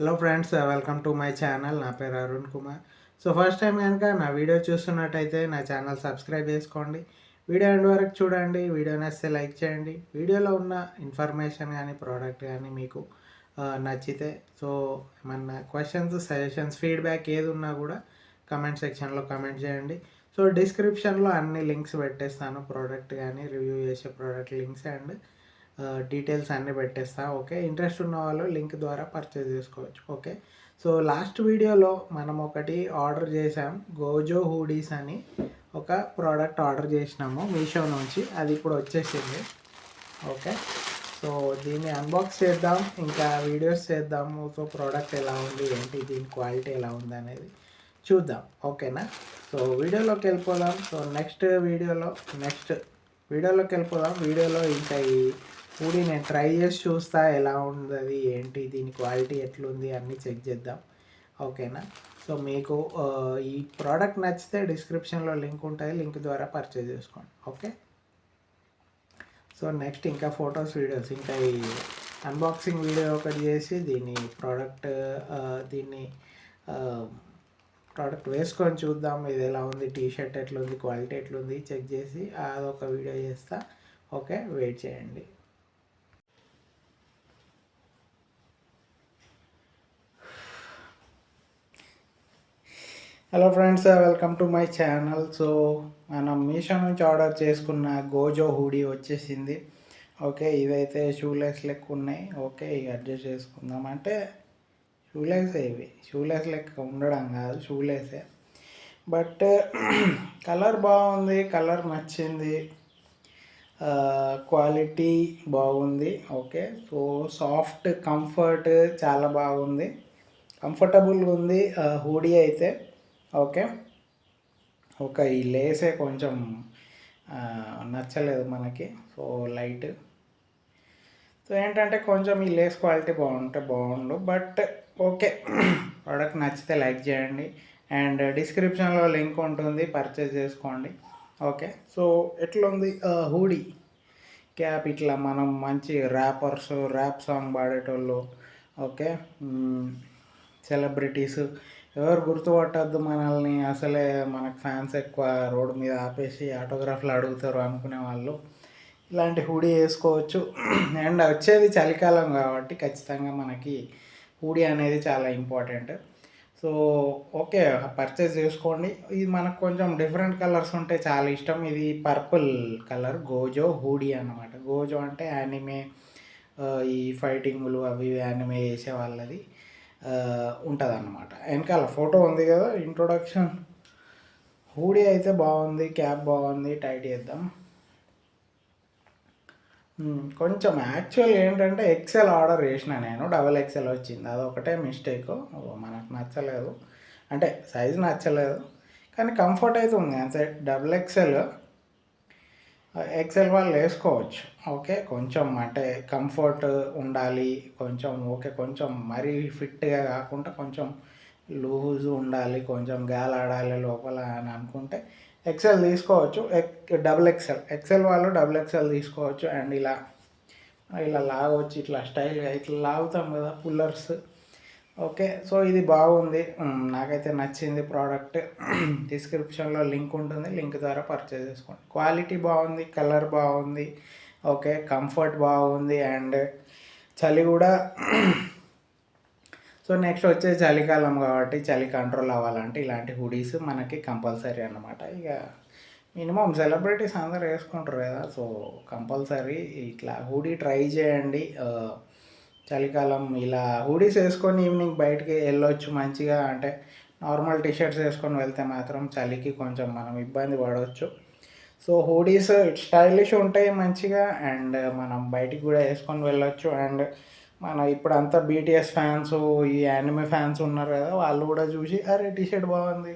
Hello friends, welcome to my channel. నా పేరు Arun Kumar. So first time కనుక నా వీడియో చూస్తున్నట్టయితే నా ఛానల్ సబ్స్క్రైబ్ చేసుకోండి. వీడియో ఎండ్ వరకు చూడండి. వీడియో నచ్చితే లైక్ చేయండి. వీడియోలో ఉన్న ఇన్ఫర్మేషన్ కానీ ప్రోడక్ట్ కానీ మీకు నచ్చితే సో ఏమన్నా క్వశ్చన్స్, సజెషన్స్, ఫీడ్బ్యాక్ ఏది ఉన్నా కూడా కమెంట్ సెక్షన్లో కమెంట్ చేయండి. సో డిస్క్రిప్షన్లో అన్ని లింక్స్ పెట్టేస్తాను, ప్రోడక్ట్ కానీ రివ్యూ చేసే ప్రోడక్ట్ లింక్స్ అండ్ డీటెయిల్స్ అన్నీ పెట్టేస్తా. ఓకే, ఇంట్రెస్ట్ ఉన్న వాళ్ళు లింక్ ద్వారా పర్చేజ్ చేసుకోవచ్చు. ఓకే, సో లాస్ట్ వీడియోలో మనం ఒకటి ఆర్డర్ చేసాం, గోజో హూడీస్ అని ఒక ప్రోడక్ట్ ఆర్డర్ చేసినాము మీషో నుంచి. అది ఇప్పుడు వచ్చేసింది. ఓకే, సో దీన్ని అన్బాక్స్ చేద్దాం, ఇంకా వీడియోస్ చేద్దాము. సో ప్రోడక్ట్ ఎలా ఉంది ఏంటి, దీని క్వాలిటీ ఎలా ఉంది అనేది చూద్దాం. ఓకేనా, సో వీడియోలోకి వెళ్ళిపోదాం. సో నెక్స్ట్ వీడియోలోకి వెళ్ళిపోదాం. వీడియోలో ఇంకా ఈ పూడి నేను ట్రై చేసి చూస్తా ఎలా ఉంది ఏంటి, దీని క్వాలిటీ ఎట్లుంది అన్నీ చెక్ చేద్దాం. ఓకేనా, సో మీకు ఈ ప్రోడక్ట్ నచ్చితే డిస్క్రిప్షన్లో లింక్ ఉంటుంది, లింక్ ద్వారా పర్చేజ్ చేసుకోండి. ఓకే, సో నెక్స్ట్ ఇంకా ఫొటోస్, వీడియోస్, ఇంకా ఈ అన్బాక్సింగ్ వీడియో ఒకటి చేసి దీన్ని ప్రోడక్ట్ వేసుకొని చూద్దాం ఇది ఎలా ఉంది, టీషర్ట్ ఎట్లుంది, క్వాలిటీ ఎట్లుంది చెక్ చేసి అదొక వీడియో చేస్తా. ఓకే, వెయిట్ చేయండి. Hello friends, welcome to my channel. So మనం మీషో నుంచి ఆర్డర్ చేసుకున్న గోజో హూడీ వచ్చేసింది. ఓకే, ఇవైతే షూలెస్ లెక్క ఉన్నాయి. ఓకే, ఇక అడ్జస్ట్ చేసుకుందాం. అంటే షూలెసే, ఇవి షూలెస్ లెక్క ఉండడం కాదు, షూలెసే. బట్ కలర్ బాగుంది, కలర్ నచ్చింది, క్వాలిటీ బాగుంది. ఓకే, సో సాఫ్ట్, కంఫర్ట్ చాలా బాగుంది, కంఫర్టబుల్గా ఉంది హూడీ అయితే. ఓకే, ఈ లేసే కొంచెం నచ్చలేదు మనకి. సో లైట్, సో ఏంటంటే కొంచెం ఈ లేస్ క్వాలిటీ బాగుండు. బట్ ఓకే, ప్రోడక్ట్ నచ్చితే లైక్ చేయండి అండ్ డిస్క్రిప్షన్లో లింక్ ఉంటుంది, పర్చేజ్ చేసుకోండి. ఓకే, సో ఎట్లుంది హూడీ క్యాప్, ఇట్లా మనం మంచి ర్యాప్ సాంగ్ పాడేటోళ్ళు, ఓకే, సెలబ్రిటీస్, ఎవరు గుర్తుపట్టద్దు మనల్ని, అసలే మనకు ఫ్యాన్స్ ఎక్కువ, రోడ్డు మీద ఆపేసి ఆటోగ్రాఫ్లు అడుగుతారు అనుకునే వాళ్ళు ఇలాంటి హూడీ వేసుకోవచ్చు. అండ్ వచ్చేది చలికాలం కాబట్టి ఖచ్చితంగా మనకి హూడీ అనేది చాలా ఇంపార్టెంట్. సో ఓకే, పర్చేస్ చేసుకోండి. ఇది మనకు కొంచెం డిఫరెంట్ కలర్స్ ఉంటే చాలా ఇష్టం. ఇది పర్పుల్ కలర్ గోజో హూడీ అన్నమాట. గోజో అంటే యానిమే, ఈ ఫైటింగులు అవి యానిమే చేసే వాళ్ళది ఉంటుంది అన్నమాట. వెనకాల ఫోటో ఉంది కదా, ఇంట్రొడక్షన్. హూడీ అయితే బాగుంది, క్యాప్ బాగుంది, టైట్ చేద్దాం. కొంచెం యాక్చువల్ ఏంటంటే ఎక్సెల్ ఆర్డర్ చేసిన నేను, డబల్ ఎక్సెల్ వచ్చింది, అదొకటే మిస్టేక్. మనకు నచ్చలేదు, అంటే సైజ్ నచ్చలేదు, కానీ కంఫర్ట్ అయితే ఉంది అంతే. డబుల్ ఎక్సెల్ వాళ్ళు వేసుకోవచ్చు. ఓకే, కొంచెం అంటే కంఫర్ట్ ఉండాలి కొంచెం. ఓకే, కొంచెం మరీ ఫిట్గా కాకుండా కొంచెం లూజ్ ఉండాలి, కొంచెం గాలి ఆడాలి లోపల అని అనుకుంటే ఎక్సెల్ తీసుకోవచ్చు. ఎక్సెల్ వాళ్ళు డబుల్ ఎక్సెల్ తీసుకోవచ్చు. అండ్ ఇలా లాగవచ్చు, ఇట్లా స్టైల్గా ఇట్లా లాగుతాం కదా పుల్లర్స్. ఓకే, సో ఇది బాగుంది, నాకైతే నచ్చింది ప్రోడక్ట్. డిస్క్రిప్షన్లో లింక్ ఉంటుంది, లింక్ ద్వారా పర్చేస్ చేసుకోండి. క్వాలిటీ బాగుంది, కలర్ బాగుంది, ఓకే, కంఫర్ట్ బాగుంది, అండ్ చలి కూడా. సో నెక్స్ట్ వచ్చే చలికాలం కాబట్టి చలి కంట్రోల్ అవ్వాలంటే ఇలాంటి హుడీస్ మనకి కంపల్సరీ అన్నమాట. ఇక మినిమం సెలబ్రిటీస్ అందరు వేసుకుంటారు కదా, సో కంపల్సరీ ఇట్లా హూడీ ట్రై చేయండి. చలికాలం ఇలా హూడీస్ వేసుకొని ఈవినింగ్ బయటికి వెళ్ళొచ్చు మంచిగా. అంటే నార్మల్ టీషర్ట్స్ వేసుకొని వెళ్తే మాత్రం చలికి కొంచెం మనం ఇబ్బంది పడవచ్చు. సో హూడీస్ స్టైలిష్ ఉంటాయి మంచిగా, అండ్ మనం బయటికి కూడా వేసుకొని వెళ్ళొచ్చు. అండ్ మన ఇప్పుడు అంతా బీటీఎస్ ఫ్యాన్స్, ఈ యానిమే ఫ్యాన్స్ ఉన్నారు కదా, వాళ్ళు కూడా చూసి అరే టీషర్ట్ బాగుంది.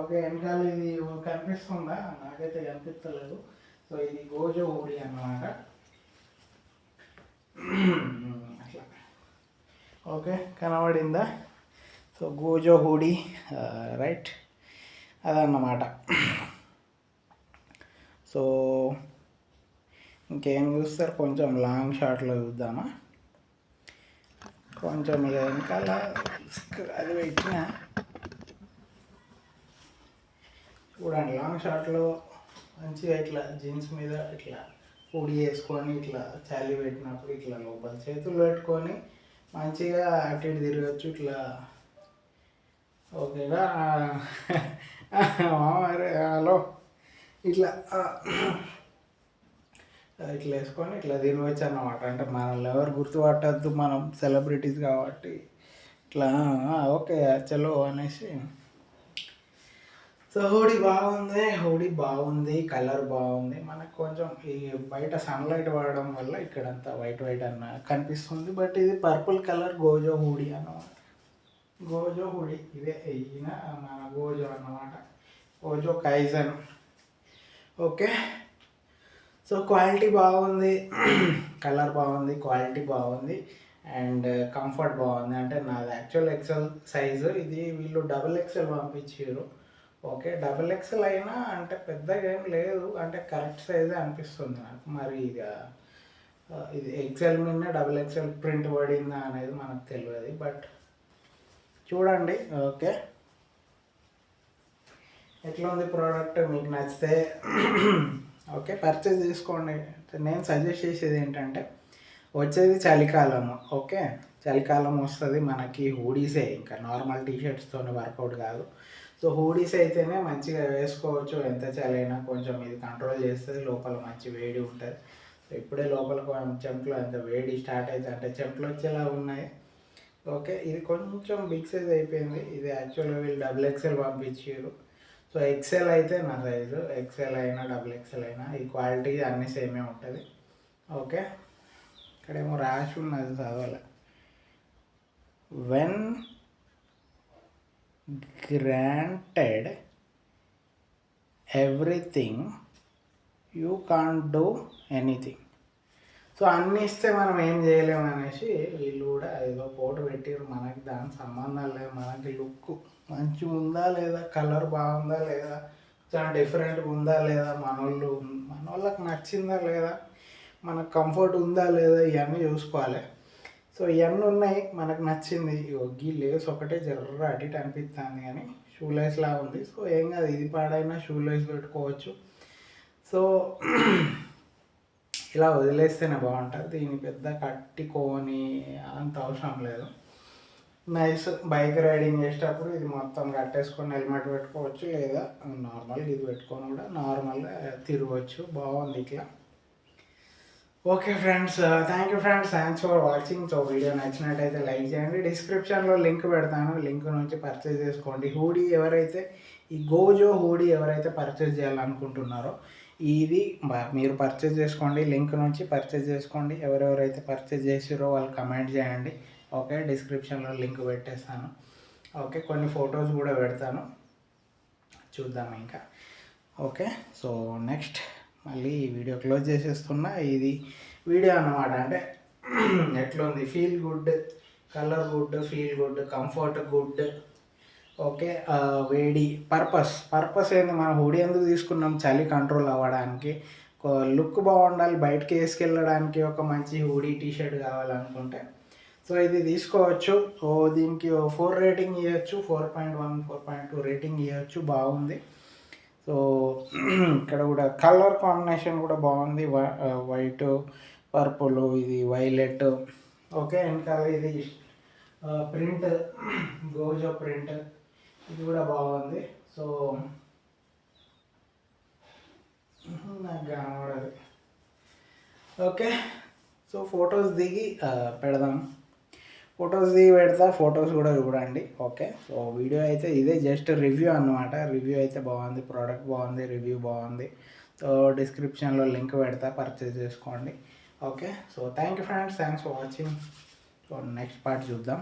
ఓకే, వెనకాల ఇది కనిపిస్తుందా, నాకైతే కనిపించలేదు. సో ఇది గోజో హూడీ అన్నమాట. అట్లా ఓకే, కనబడిందా? సో గోజో హూడీ, రైట్, అదన్నమాట. సో ఇంకేం చూస్తారు, కొంచెం లాంగ్ షాట్లో చూద్దామా. కొంచెం ఇక వెనకాల అది పెట్టిన చూడండి లాంగ్ షార్ట్లో మంచిగా ఇట్లా జీన్స్ మీద ఇట్లా పొడి వేసుకొని ఇట్లా చలి పెట్టినప్పుడు ఇట్లా లోపల చేతులు పెట్టుకొని మంచిగా అటు ఇటు తిరగచ్చు ఇట్లా. ఓకేనా మరి హలో ఇట్లా ఇట్లా వేసుకొని ఇట్లా తినవచ్చు అన్నమాట. అంటే మనల్ని ఎవరు గుర్తుపట్టద్దు, మనం సెలబ్రిటీస్ కాబట్టి ఇట్లా ఓకే చలో అనేసి. సో హూడీ బాగుంది, కలర్ బాగుంది. మనకు కొంచెం ఈ బయట సన్లైట్ పడడం వల్ల ఇక్కడంతా వైట్ అన్న కనిపిస్తుంది. బట్ ఇది పర్పుల్ కలర్ గోజో హూడీ అన్నమాట. గోజో హూడీ ఇదే ఈయన మన గోజో అన్నమాట, Gozo kaizen. Okay, so quality బాగుంది, కలర్ బాగుంది, క్వాలిటీ బాగుంది అండ్ కంఫర్ట్ బాగుంది. అంటే నాది యాక్చువల్ ఎక్సెల్ సైజు, ఇది వీళ్ళు డబుల్ ఎక్సెల్ పంపించారు. ఓకే, డబుల్ ఎక్సెల్ అయినా అంటే పెద్దగా ఏం లేదు, అంటే కరెక్ట్ సైజే అనిపిస్తుంది నాకు. మరి ఇది ఎక్సెల్ మీద డబుల్ ఎక్సెల్ ప్రింట్ పడిందా అనేది మనకు తెలియదు. బట్ చూడండి. ఓకే, ఎట్లా ఉంది ప్రోడక్ట్, మీకు నచ్చితే ఓకే పర్చేజ్ చేసుకోండి. నేను సజెస్ట్ చేసేది ఏంటంటే వచ్చేది చలికాలము. ఓకే, చలికాలం వస్తుంది మనకి, హూడీసే ఇంకా నార్మల్ టీషర్ట్స్తో వర్కౌట్ కాదు. సో హూడీస్ అయితేనే మంచిగా వేసుకోవచ్చు, ఎంత చలైనా కొంచెం ఇది కంట్రోల్ చేస్తుంది, లోపల మంచి వేడి ఉంటుంది. సో ఇప్పుడే లోపల చెంపలో అంత వేడి స్టార్ట్ అవుతుంది, అంటే చెంపలు వచ్చేలా ఉన్నాయి. ఓకే, ఇది కొంచెం బిగ్ సైజ్ అయిపోయింది. ఇది యాక్చువల్గా వీళ్ళు డబుల్ ఎక్సెల్ పంపించారు. సో ఎక్సెల్ అయితే నా సైజు, ఎక్సెల్ అయినా డబుల్ ఎక్సెల్ అయినా ఈ క్వాలిటీ అన్నీ సేమే ఉంటుంది. ఓకే, ఇక్కడేమో రాసి ఉన్నది చదవాలి. When granted everything you can't do anything. So అన్నీ ఇస్తే మనం ఏం చేయలేము అనేసి వీళ్ళు కూడా ఏదో పోటు పెట్టారు. మనకి దాని సంబంధం లేదు, మనకి లుక్ మంచిగా ఉందా లేదా, కలర్ బాగుందా లేదా, చాలా డిఫరెంట్గా ఉందా లేదా, మనోళ్ళకి నచ్చిందా లేదా, మనకు కంఫర్ట్ ఉందా లేదా, ఇవన్నీ చూసుకోవాలి. సో ఇవన్నీ ఉన్నాయి, మనకు నచ్చింది. ఈ లేస్ ఒకటే జర్ర అటు ఇటు అనిపిస్తుంది కానీ షూ లేస్లా ఉంది. సో ఏం కాదు, ఇది పాడైనా షూ లేస్ పెట్టుకోవచ్చు. సో ఇలా వదిలేస్తేనే బాగుంటుంది, దీన్ని పెద్ద కట్టుకొని అంత అవసరం లేదు. నైస్, బైక్ రైడింగ్ చేసేటప్పుడు ఇది మొత్తం కట్టేసుకొని హెల్మెట్ పెట్టుకోవచ్చు, లేదా నార్మల్గా ఇది పెట్టుకొని కూడా నార్మల్గా తిరగవచ్చు. బాగుంది ఇట్లా. Okay friends, thank you friends, thanks for watching. So video నచ్చినట్టయితే లైక్ చేయండి, డిస్క్రిప్షన్లో లింక్ పెడతాను, లింక్ నుంచి పర్చేజ్ చేసుకోండి. హూడీ ఎవరైతే ఈ గోజో హూడీ ఎవరైతే పర్చేజ్ చేయాలనుకుంటున్నారో ఇది మీరు పర్చేజ్ చేసుకోండి, లింక్ నుంచి పర్చేజ్ చేసుకోండి. ఎవరెవరైతే పర్చేజ్ చేసిరో వాళ్ళు కమెంట్ చేయండి. ఓకే, డిస్క్రిప్షన్లో లింక్ పెట్టేస్తాను. ఓకే, కొన్ని ఫొటోస్ కూడా పెడతాను, చూద్దాం ఇంకా. ఓకే, సో నెక్స్ట్ మళ్ళీ ఈ వీడియో క్లోజ్ చేసేస్తున్నా. ఇది వీడియో అన్నమాట, అంటే ఎట్లుంది, feel good, colour good, feel good, comfort good. Okay, వేడి పర్పస్ ఏంది, మనం హుడీ ఎందుకు తీసుకున్నాం, చలి కంట్రోల్ అవ్వడానికి, లుక్ బాగుండాలి, బయటకి వేసుకెళ్ళడానికి ఒక మంచి హుడీ టీషర్ట్ కావాలనుకుంటే సో ఇది తీసుకోవచ్చు. సో దీనికి 4 రేటింగ్ ఇవ్వచ్చు, 4.1 4.2 రేటింగ్ ఇవ్వచ్చు, బాగుంది. సో ఇక్కడ కూడా కలర్ కాంబినేషన్ కూడా బాగుంది, వైట్ పర్పుల్, ఇది వైలెట్. ఓకే, ఇంకా ఇది ప్రింట్, గోజో ప్రింట్, ఇది కూడా బాగుంది. సో నాకు కనబడదు. ఓకే, సో ఫొటోస్ దిగి పెడదాం, ఫొటోస్ దిగి పెడతా, ఫొటోస్ కూడా చూడండి. ఓకే, సో వీడియో అయితే ఇదే జస్ట్ రివ్యూ అన్నమాట. రివ్యూ అయితే బాగుంది, ప్రోడక్ట్ బాగుంది, రివ్యూ బాగుంది. సో డిస్క్రిప్షన్లో లింక్ పెడతా, పర్చేస్ చేసుకోండి. Okay, so thank you friends, thanks for watching. So next part చూద్దాం.